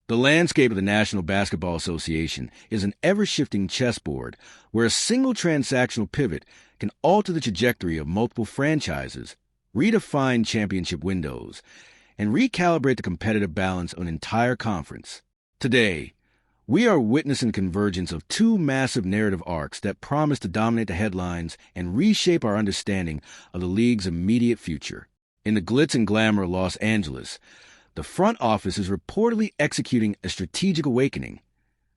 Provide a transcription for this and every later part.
The landscape of the National Basketball Association is an ever-shifting chessboard where a single transactional pivot can alter the trajectory of multiple franchises, redefine championship windows, and recalibrate the competitive balance of an entire conference. Today, we are witnessing the convergence of two massive narrative arcs that promise to dominate the headlines and reshape our understanding of the league's immediate future. In the glitz and glamour of Los Angeles, the front office is reportedly executing a strategic awakening,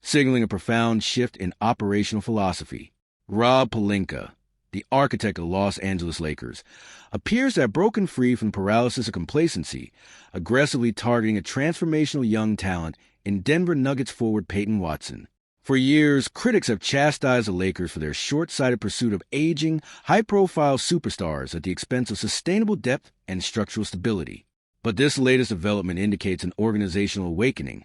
signaling a profound shift in operational philosophy. Rob Pelinka, the architect of the Los Angeles Lakers, appears to have broken free from the paralysis of complacency, aggressively targeting a transformational young talent in Denver Nuggets forward Peyton Watson. For years, critics have chastised the Lakers for their short-sighted pursuit of aging, high-profile superstars at the expense of sustainable depth and structural stability. But this latest development indicates an organizational awakening,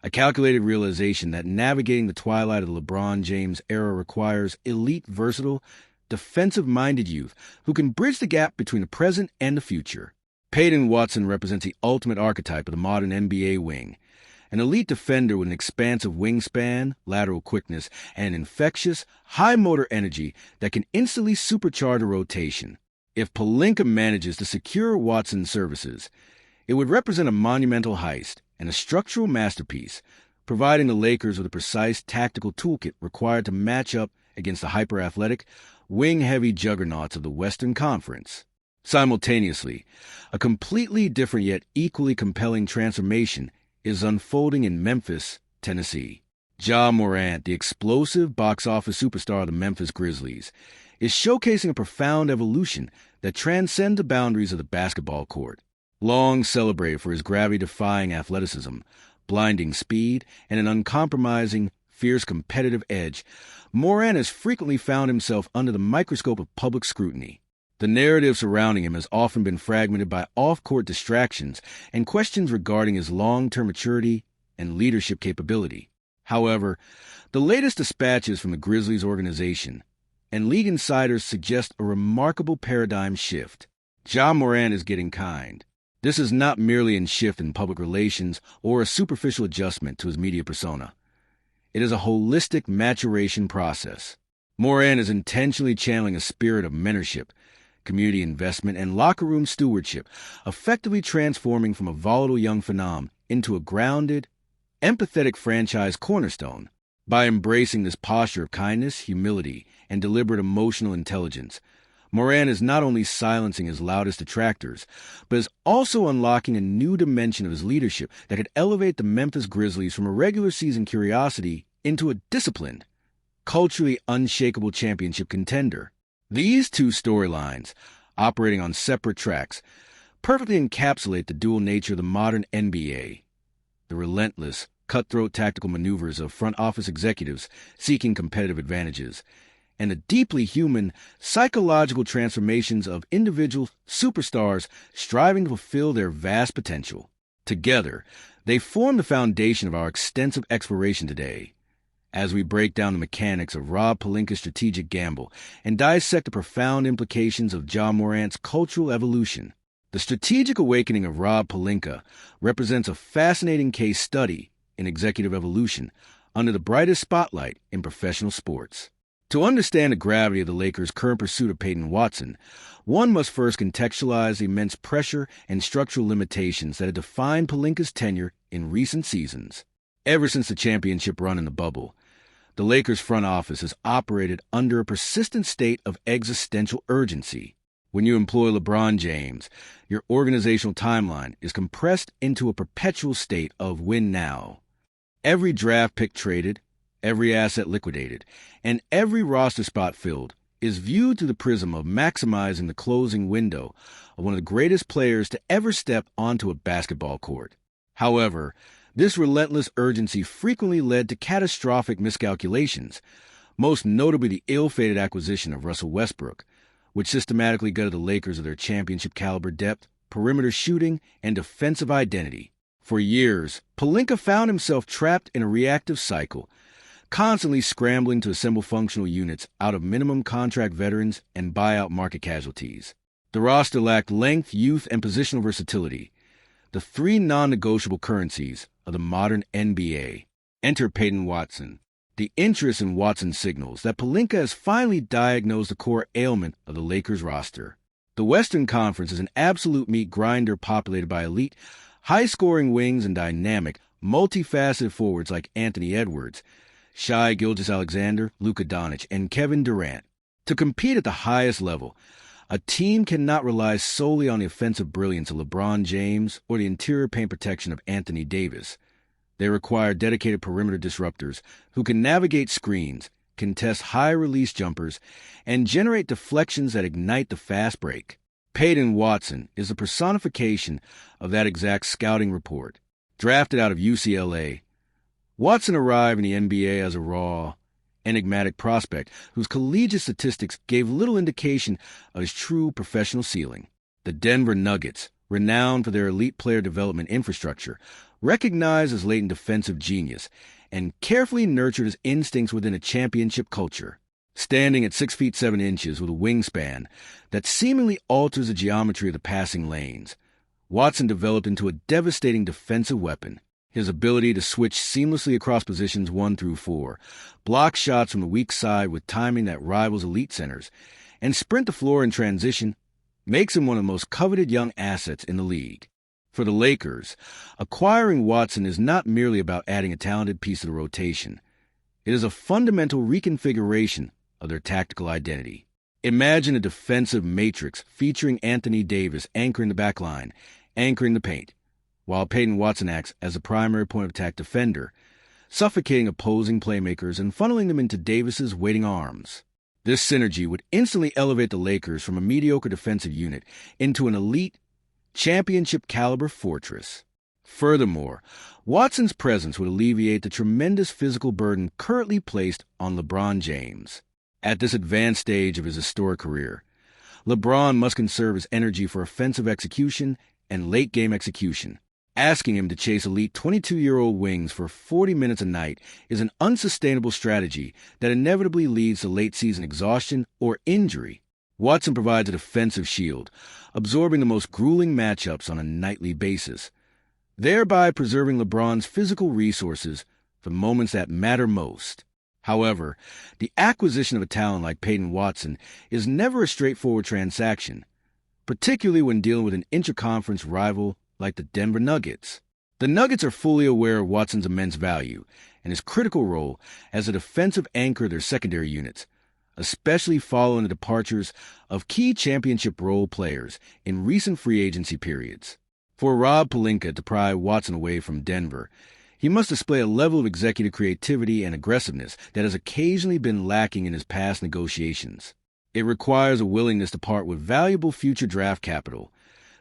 a calculated realization that navigating the twilight of the LeBron James era requires elite, versatile, defensive-minded youth who can bridge the gap between the present and the future. Peyton Watson represents the ultimate archetype of the modern NBA wing, an elite defender with an expansive wingspan, lateral quickness, and an infectious, high-motor energy that can instantly supercharge a rotation. If Pelinka manages to secure Watson's services, it would represent a monumental heist and a structural masterpiece, providing the Lakers with a precise tactical toolkit required to match up against the hyper-athletic, wing-heavy juggernauts of the Western Conference. Simultaneously, a completely different yet equally compelling transformation is unfolding in Memphis, Tennessee. Ja Morant, the explosive box-office superstar of the Memphis Grizzlies, is showcasing a profound evolution that transcends the boundaries of the basketball court. Long celebrated for his gravity-defying athleticism, blinding speed, and an uncompromising, fierce competitive edge, Morant has frequently found himself under the microscope of public scrutiny. The narrative surrounding him has often been fragmented by off-court distractions and questions regarding his long-term maturity and leadership capability. However, the latest dispatches from the Grizzlies organization and league insiders suggest a remarkable paradigm shift. Ja Morant is getting kind. This is not merely a shift in public relations or a superficial adjustment to his media persona. It is a holistic maturation process. Morant is intentionally channeling a spirit of mentorship, community investment, and locker room stewardship, effectively transforming from a volatile young phenom into a grounded, empathetic franchise cornerstone. By embracing this posture of kindness, humility, and deliberate emotional intelligence, Morant is not only silencing his loudest detractors, but is also unlocking a new dimension of his leadership that could elevate the Memphis Grizzlies from a regular season curiosity into a disciplined, culturally unshakable championship contender. These two storylines, operating on separate tracks, perfectly encapsulate the dual nature of the modern NBA. The relentless, cutthroat tactical maneuvers of front office executives seeking competitive advantages, and the deeply human, psychological transformations of individual superstars striving to fulfill their vast potential. Together, they form the foundation of our extensive exploration today, as we break down the mechanics of Rob Pelinka's strategic gamble and dissect the profound implications of Ja Morant's cultural evolution. The strategic awakening of Rob Pelinka represents a fascinating case study in executive evolution under the brightest spotlight in professional sports. To understand the gravity of the Lakers' current pursuit of Peyton Watson, one must first contextualize the immense pressure and structural limitations that have defined Pelinka's tenure in recent seasons. Ever since the championship run in the bubble, the Lakers' front office has operated under a persistent state of existential urgency. When you employ LeBron James, your organizational timeline is compressed into a perpetual state of win now. Every draft pick traded, every asset liquidated, and every roster spot filled is viewed through the prism of maximizing the closing window of one of the greatest players to ever step onto a basketball court. However, this relentless urgency frequently led to catastrophic miscalculations, most notably the ill-fated acquisition of Russell Westbrook, which systematically gutted the Lakers of their championship-caliber depth, perimeter shooting, and defensive identity. For years, Pelinka found himself trapped in a reactive cycle, constantly scrambling to assemble functional units out of minimum contract veterans and buyout market casualties. The roster lacked length, youth, and positional versatility. the three non-negotiable currencies of the modern NBA. Enter Peyton Watson. The interest in Watson signals that Pelinka has finally diagnosed the core ailment of the Lakers roster. The Western Conference is an absolute meat grinder populated by elite, high-scoring wings and dynamic, multifaceted forwards like Anthony Edwards, Shai Gilgeous-Alexander, Luka Doncic, and Kevin Durant. To compete at the highest level, a team cannot rely solely on the offensive brilliance of LeBron James or the interior paint protection of Anthony Davis. They require dedicated perimeter disruptors who can navigate screens, contest high-release jumpers, and generate deflections that ignite the fast break. Peyton Watson is the personification of that exact scouting report. Drafted out of UCLA, Watson arrived in the NBA as a raw, enigmatic prospect whose collegiate statistics gave little indication of his true professional ceiling. The Denver Nuggets, renowned for their elite player development infrastructure, recognized his latent defensive genius and carefully nurtured his instincts within a championship culture. Standing at 6 feet 7 inches with a wingspan that seemingly alters the geometry of the passing lanes, Watson developed into a devastating defensive weapon. His ability to switch seamlessly across positions 1 through 4, block shots from the weak side with timing that rivals elite centers, and sprint the floor in transition makes him one of the most coveted young assets in the league. For the Lakers, acquiring Watson is not merely about adding a talented piece to the rotation. It is a fundamental reconfiguration of their tactical identity. Imagine a defensive matrix featuring Anthony Davis anchoring the backline, anchoring the paint, while Peyton Watson acts as a primary point-of-attack defender, suffocating opposing playmakers and funneling them into Davis's waiting arms. This synergy would instantly elevate the Lakers from a mediocre defensive unit into an elite, championship-caliber fortress. Furthermore, Watson's presence would alleviate the tremendous physical burden currently placed on LeBron James. At this advanced stage of his historic career, LeBron must conserve his energy for offensive execution and late-game execution. Asking him to chase elite 22-year-old wings for 40 minutes a night is an unsustainable strategy that inevitably leads to late-season exhaustion or injury. Watson provides a defensive shield, absorbing the most grueling matchups on a nightly basis, thereby preserving LeBron's physical resources for moments that matter most. However, the acquisition of a talent like Peyton Watson is never a straightforward transaction, particularly when dealing with an intra-conference rival like the Denver Nuggets. The Nuggets are fully aware of Watson's immense value and his critical role as a defensive anchor of their secondary units, especially following the departures of key championship role players in recent free agency periods. For Rob Pelinka to pry Watson away from Denver, he must display a level of executive creativity and aggressiveness that has occasionally been lacking in his past negotiations. It requires a willingness to part with valuable future draft capital,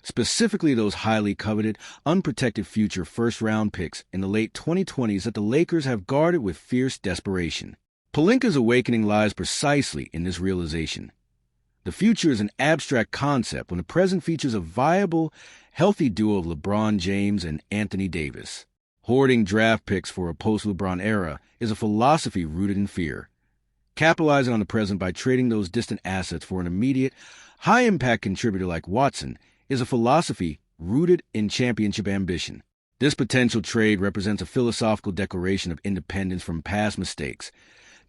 specifically those highly coveted, unprotected future first-round picks in the late 2020s that the Lakers have guarded with fierce desperation. Pelinka's awakening lies precisely in this realization. The future is an abstract concept when the present features a viable, healthy duo of LeBron James and Anthony Davis. Hoarding draft picks for a post-LeBron era is a philosophy rooted in fear. Capitalizing on the present by trading those distant assets for an immediate, high-impact contributor like Watson is a philosophy rooted in championship ambition. This potential trade represents a philosophical declaration of independence from past mistakes,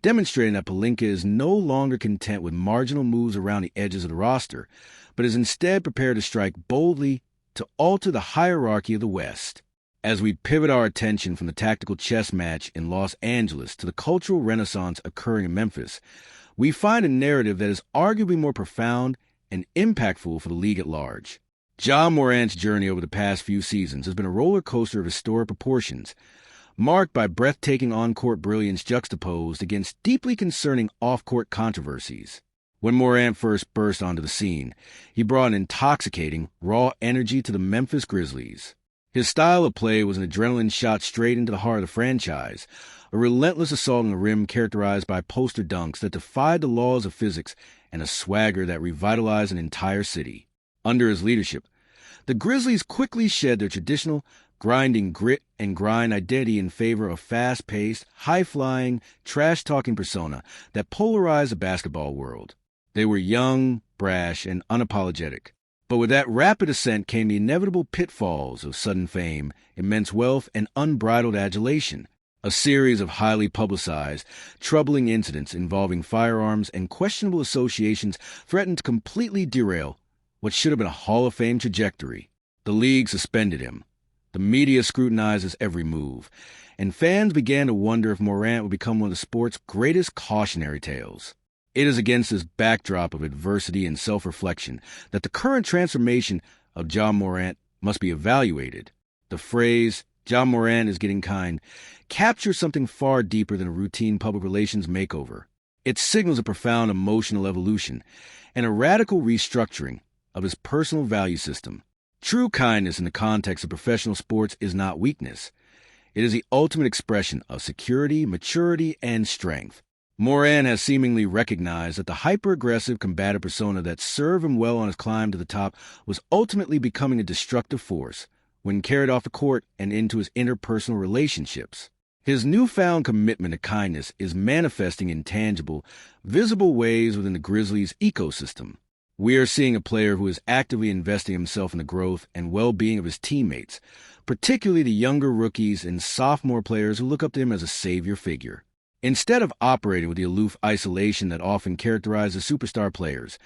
demonstrating that Pelinka is no longer content with marginal moves around the edges of the roster, but is instead prepared to strike boldly to alter the hierarchy of the West. As we pivot our attention from the tactical chess match in Los Angeles to the cultural renaissance occurring in Memphis, we find a narrative that is arguably more profound and impactful for the league at large. Ja Morant's journey over the past few seasons has been a roller coaster of historic proportions, marked by breathtaking on-court brilliance juxtaposed against deeply concerning off-court controversies. When Morant first burst onto the scene, he brought an intoxicating, raw energy to the Memphis Grizzlies. His style of play was an adrenaline shot straight into the heart of the franchise, a relentless assault on the rim characterized by poster dunks that defied the laws of physics and a swagger that revitalized an entire city. Under his leadership, the Grizzlies quickly shed their traditional, grinding grit and grind identity in favor of fast-paced, high-flying, trash-talking persona that polarized the basketball world. They were young, brash, and unapologetic. But with that rapid ascent came the inevitable pitfalls of sudden fame, immense wealth, and unbridled adulation. A series of highly publicized, troubling incidents involving firearms and questionable associations threatened to completely derail what should have been a Hall of Fame trajectory. The league suspended him. The media scrutinized his every move, and fans began to wonder if Morant would become one of the sport's greatest cautionary tales. It is against this backdrop of adversity and self-reflection that the current transformation of Ja Morant must be evaluated. The phrase, "Ja Morant is getting kind," captures something far deeper than a routine public relations makeover. It signals a profound emotional evolution and a radical restructuring of his personal value system. True kindness in the context of professional sports is not weakness. It is the ultimate expression of security, maturity, and strength. Morant has seemingly recognized that the hyper-aggressive, combative persona that served him well on his climb to the top was ultimately becoming a destructive force when carried off the court and into his interpersonal relationships. His newfound commitment to kindness is manifesting in tangible, visible ways within the Grizzlies' ecosystem. We are seeing a player who is actively investing himself in the growth and well-being of his teammates, particularly the younger rookies and sophomore players who look up to him as a savior figure. Instead of operating with the aloof isolation that often characterizes superstar players,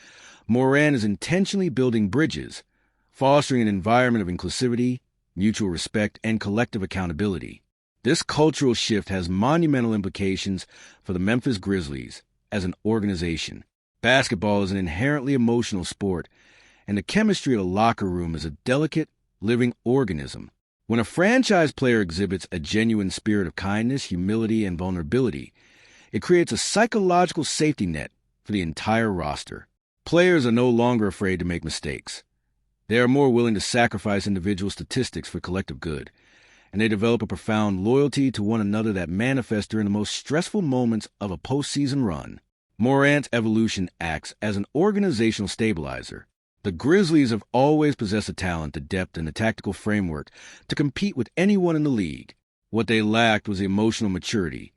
Morant is intentionally building bridges, fostering an environment of inclusivity, mutual respect, and collective accountability. This cultural shift has monumental implications for the Memphis Grizzlies as an organization. Basketball is an inherently emotional sport, and the chemistry of the locker room is a delicate, living organism. When a franchise player exhibits a genuine spirit of kindness, humility, and vulnerability, it creates a psychological safety net for the entire roster. Players are no longer afraid to make mistakes. They are more willing to sacrifice individual statistics for collective good, and they develop a profound loyalty to one another that manifests during the most stressful moments of a postseason run. Morant's evolution acts as an organizational stabilizer. The Grizzlies have always possessed the talent, the depth, and the tactical framework to compete with anyone in the league. What they lacked was the emotional maturity,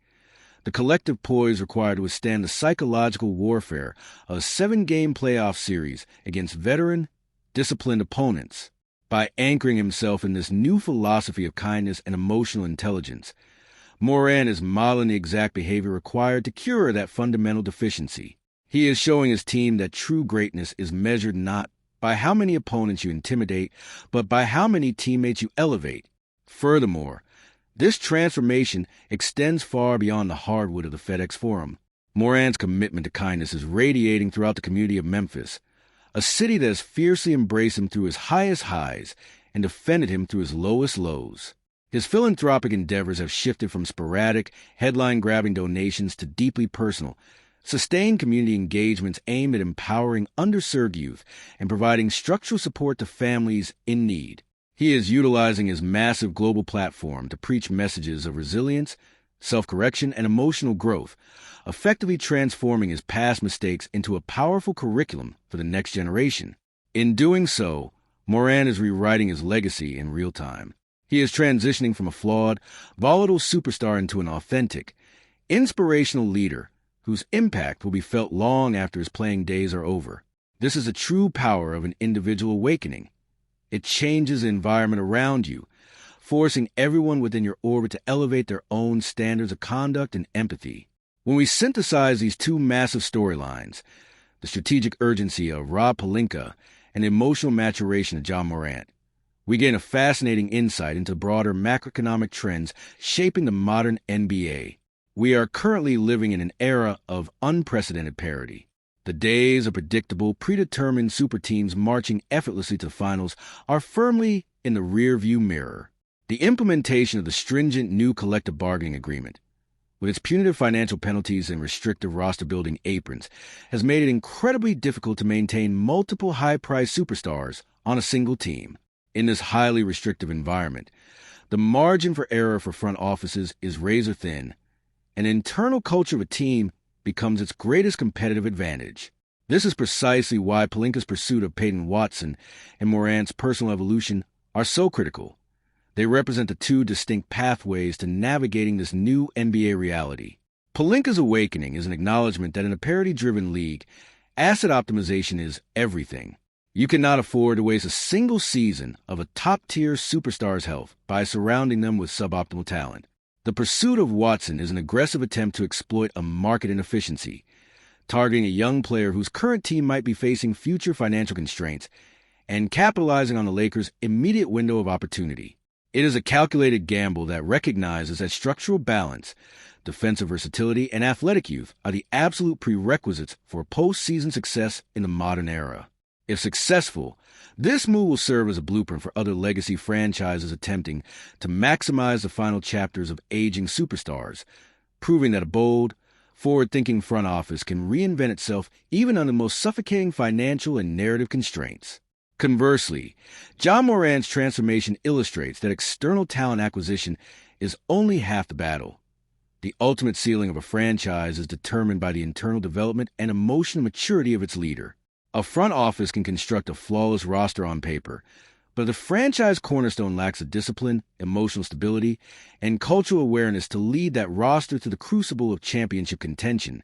the collective poise required to withstand the psychological warfare of a 7-game playoff series against veteran, disciplined opponents. By anchoring himself in this new philosophy of kindness and emotional intelligence, Morant is modeling the exact behavior required to cure that fundamental deficiency. He is showing his team that true greatness is measured not by how many opponents you intimidate, but by how many teammates you elevate. Furthermore, this transformation extends far beyond the hardwood of the FedEx Forum. Morant's commitment to kindness is radiating throughout the community of Memphis, a city that has fiercely embraced him through his highest highs and defended him through his lowest lows. His philanthropic endeavors have shifted from sporadic, headline-grabbing donations to deeply personal, sustained community engagements aimed at empowering underserved youth and providing structural support to families in need. He is utilizing his massive global platform to preach messages of resilience, self-correction, and emotional growth, effectively transforming his past mistakes into a powerful curriculum for the next generation. In doing so, Morant is rewriting his legacy in real time. He is transitioning from a flawed, volatile superstar into an authentic, inspirational leader whose impact will be felt long after his playing days are over. This is the true power of an individual awakening. It changes the environment around you, forcing everyone within your orbit to elevate their own standards of conduct and empathy. When we synthesize these two massive storylines, the strategic urgency of Pelinka and the emotional maturation of Ja Morant, we gain a fascinating insight into broader macroeconomic trends shaping the modern NBA. We are currently living in an era of unprecedented parity. The days of predictable, predetermined super teams marching effortlessly to the finals are firmly in the rearview mirror. The implementation of the stringent new collective bargaining agreement, with its punitive financial penalties and restrictive roster-building aprons, has made it incredibly difficult to maintain multiple high-priced superstars on a single team. In this highly restrictive environment, the margin for error for front offices is razor thin. An internal culture of a team becomes its greatest competitive advantage. This is precisely why Pelinka's pursuit of Peyton Watson and Morant's personal evolution are so critical. They represent the two distinct pathways to navigating this new NBA reality. Pelinka's awakening is an acknowledgement that in a parity-driven league, asset optimization is everything. You cannot afford to waste a single season of a top-tier superstar's health by surrounding them with suboptimal talent. The pursuit of Watson is an aggressive attempt to exploit a market inefficiency, targeting a young player whose current team might be facing future financial constraints and capitalizing on the Lakers' immediate window of opportunity. It is a calculated gamble that recognizes that structural balance, defensive versatility, and athletic youth are the absolute prerequisites for postseason success in the modern era. If successful, this move will serve as a blueprint for other legacy franchises attempting to maximize the final chapters of aging superstars, proving that a bold, forward-thinking front office can reinvent itself even under the most suffocating financial and narrative constraints. Conversely, Ja Morant's transformation illustrates that external talent acquisition is only half the battle. The ultimate ceiling of a franchise is determined by the internal development and emotional maturity of its leader. A front office can construct a flawless roster on paper, but if the franchise cornerstone lacks the discipline, emotional stability, and cultural awareness to lead that roster to the crucible of championship contention,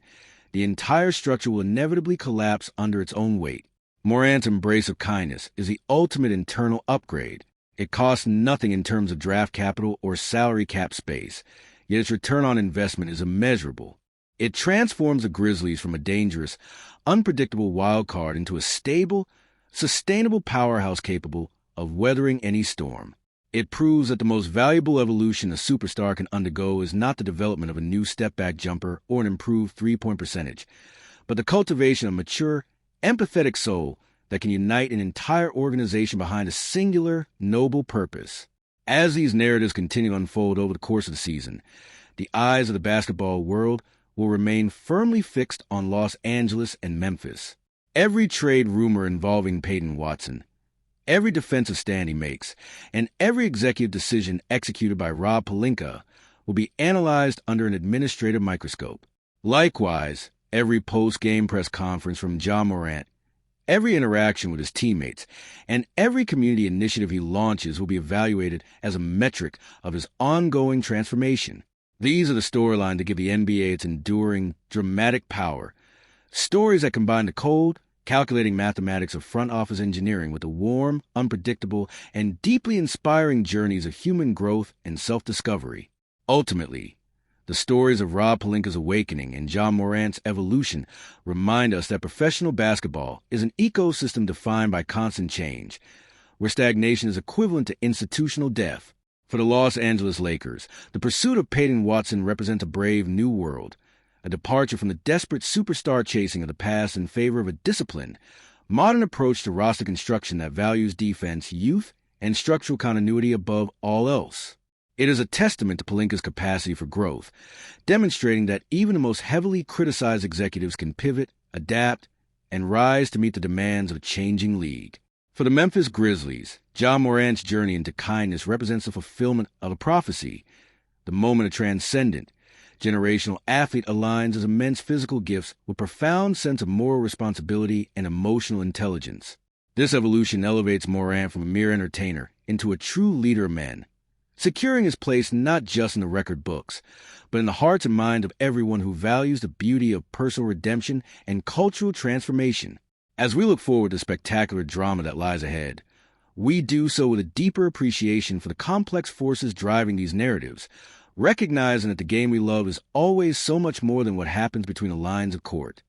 the entire structure will inevitably collapse under its own weight. Morant's embrace of kindness is the ultimate internal upgrade. It costs nothing in terms of draft capital or salary cap space, yet its return on investment is immeasurable. It transforms the Grizzlies from a dangerous, unpredictable wild card into a stable, sustainable powerhouse capable of weathering any storm. It proves that the most valuable evolution a superstar can undergo is not the development of a new step-back jumper or an improved three-point percentage, but the cultivation of a mature, empathetic soul that can unite an entire organization behind a singular, noble purpose. As these narratives continue to unfold over the course of the season, the eyes of the basketball world will remain firmly fixed on Los Angeles and Memphis. Every trade rumor involving Peyton Watson, every defensive stand he makes, and every executive decision executed by Rob Pelinka will be analyzed under an administrative microscope. Likewise, every post-game press conference from Ja Morant, every interaction with his teammates, and every community initiative he launches will be evaluated as a metric of his ongoing transformation. These are the storylines that give the NBA its enduring, dramatic power. Stories that combine the cold, calculating mathematics of front office engineering with the warm, unpredictable, and deeply inspiring journeys of human growth and self-discovery. Ultimately, the stories of Rob Pelinka's awakening and Ja Morant's evolution remind us that professional basketball is an ecosystem defined by constant change, where stagnation is equivalent to institutional death. For the Los Angeles Lakers, the pursuit of Peyton Watson represents a brave new world, a departure from the desperate superstar chasing of the past in favor of a disciplined, modern approach to roster construction that values defense, youth, and structural continuity above all else. It is a testament to Pelinka's capacity for growth, demonstrating that even the most heavily criticized executives can pivot, adapt, and rise to meet the demands of a changing league. For the Memphis Grizzlies, Ja Morant's journey into kindness represents the fulfillment of a prophecy. The moment a transcendent, generational athlete aligns his immense physical gifts with profound sense of moral responsibility and emotional intelligence. This evolution elevates Morant from a mere entertainer into a true leader of men, securing his place not just in the record books, but in the hearts and minds of everyone who values the beauty of personal redemption and cultural transformation. As we look forward to the spectacular drama that lies ahead, we do so with a deeper appreciation for the complex forces driving these narratives, recognizing that the game we love is always so much more than what happens between the lines of court.